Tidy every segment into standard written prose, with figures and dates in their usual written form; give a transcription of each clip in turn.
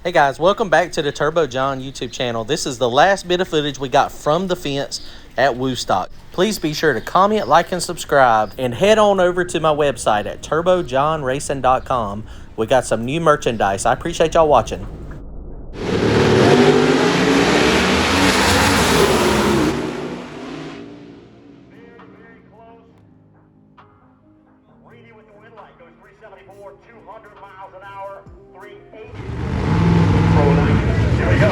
Hey guys, welcome back to the Turbo John YouTube channel. This is the last bit of footage we got from the fence at Wooostock. Please be sure to comment, like, and subscribe, and head on over to my website at turbojohnracing.com. We got some new merchandise. I appreciate y'all watching. Very close. Radial with the wind light goes 374, 200 miles an hour, 380. Here we go.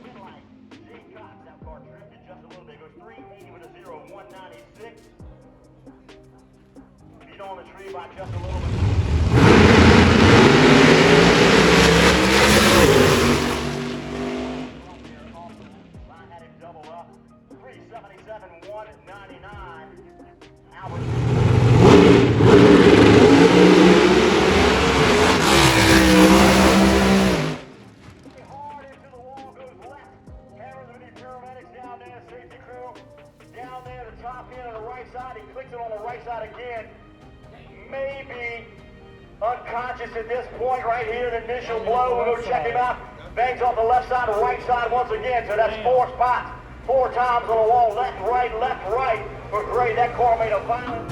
Wind light. Jake Cox, that car drifted just a little bit. Goes 380 with a 0, 196. Beat on the tree by just a little bit. Double up, 377, 199. Albert. Hard into the wall, goes left. Cameras with the paramedics down there, safety crew. Down there, the top end on the right side. He clicks it on the right side again. Maybe unconscious at this point right here, the initial blow. We'll go check him out. Bangs off the left side and right side once again. So that's 4 spots. 4 times on the wall. Left, right. But great, that car made a violent.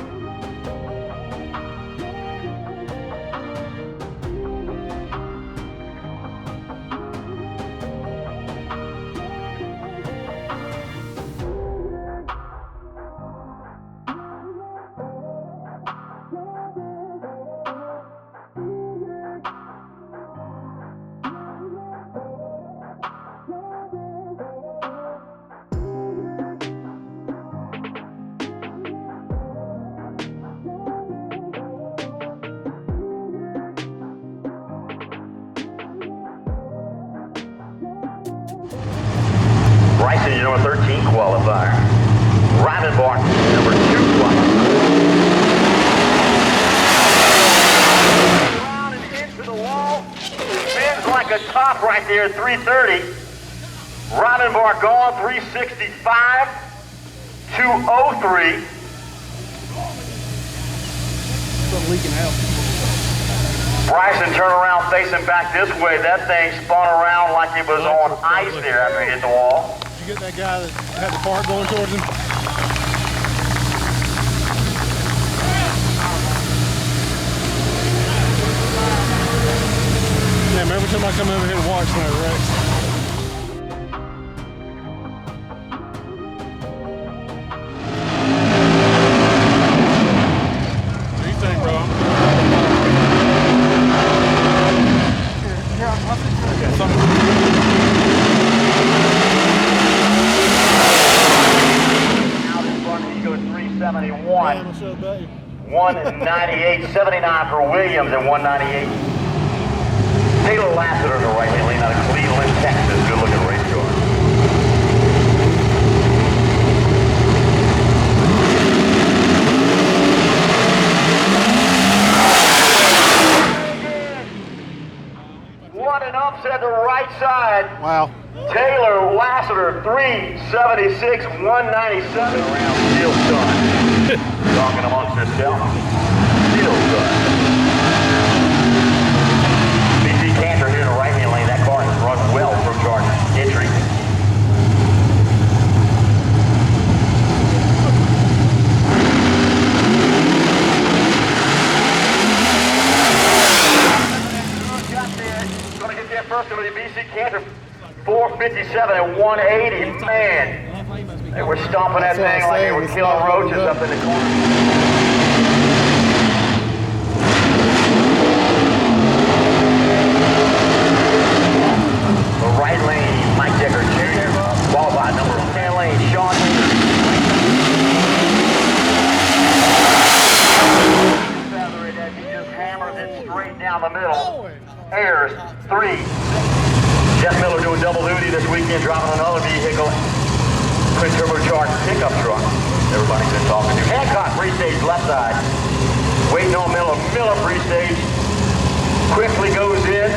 Bryson, your number 13 qualifier. Radial, number 2 qualifier. Around and into the wall. Spins like a top right there at 330. Radial gone 365. 203. Something leaking out. Bryson turned around facing back this way. That thing spun around like it was on ice there after he hit the wall. Did you get that guy that had the cart going towards him? Damn, every time I come over here to watch, my wrecks. What do you think, bro? Yeah, something. Out in front, he goes 371. Yeah, what's up, buddy? 198, 79 for Williams and 198. Taylor Lassiter in the right hand lane out of Cleveland, Texas. Good looking race car. What an upset the right side. Wow. Taylor Lassiter, 376, 197. Around, still done. Talking amongst themselves. Still done. BC Cantor here in the right-hand lane. That car has run well from charge entry. Going to get there first with the BC Cantor. 457 and 180, man. They were stomping that thing like they were killing roaches up in the corner. The right lane, Mike Decker Jr. Qualified number 10 lane, Sean. He just hammers it straight down the middle. Ayers, 3. Jeff Miller doing double duty this weekend, driving another vehicle, twin turbocharged pickup truck. Everybody's been talking to. Hancock, free stage, left side. Waiting on Miller. Miller, free stage. Quickly goes in.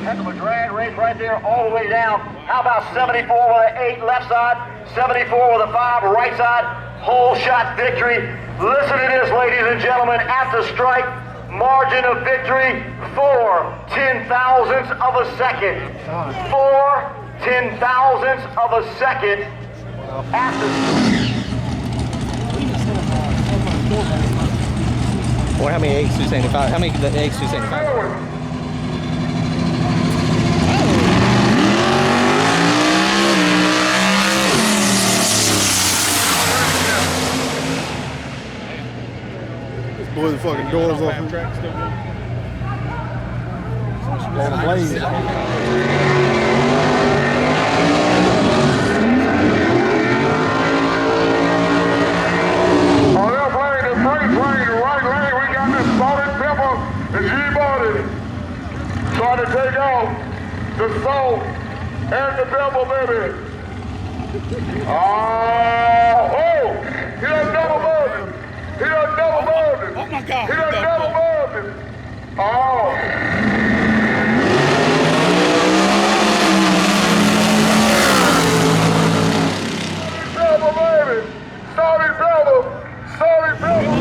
heck of a drag race right there all the way down. How about 74 with an 8 left side, 74 with a 5 right side, whole shot victory. Listen to this, ladies and gentlemen, at the stripe, margin of victory, 4/10,000ths of a second. 4/10,000ths of a second at the... Or how many eggs 275? How many eggs 275? Blew the fucking doors off. Let them blaze. Trying to take out the salt and the pepper, baby. Oh, he done double boarded. He done double boarded. Oh my God. He done double boarded. Oh. Pepper, baby. Sorry, pepper. Sorry, pepper.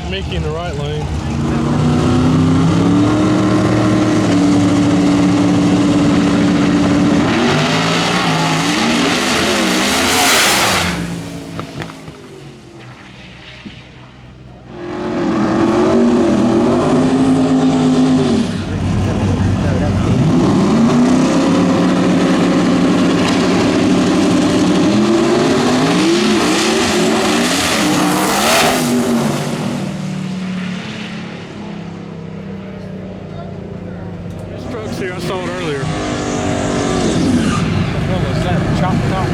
Mickey in the right lane. I saw it earlier. What was that? Chop top?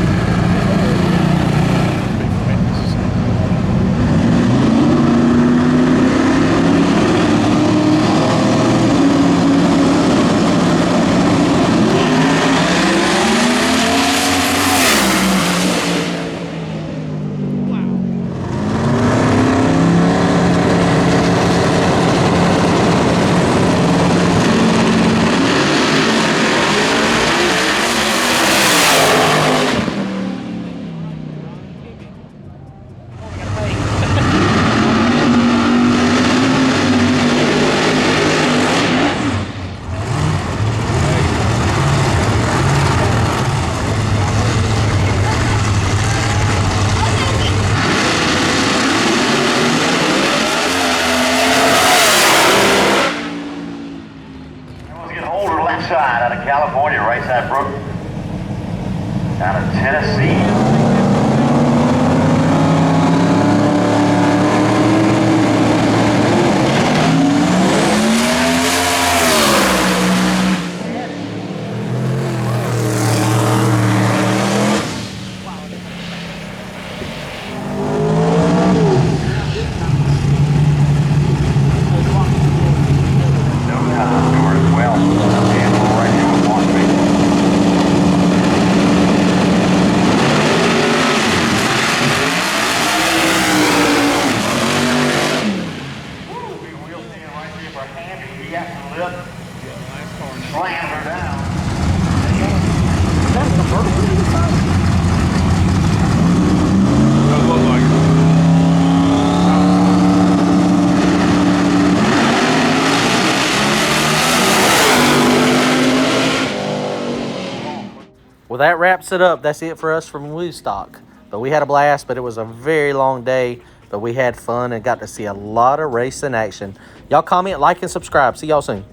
Side out of California, right side Brook, out of Tennessee. Doesn't look like it. Well, that wraps it up. That's it for us from Wooostock. But we had a blast, but it was a very long day. But we had fun and got to see a lot of racing action. Y'all comment, like, and subscribe. See y'all soon.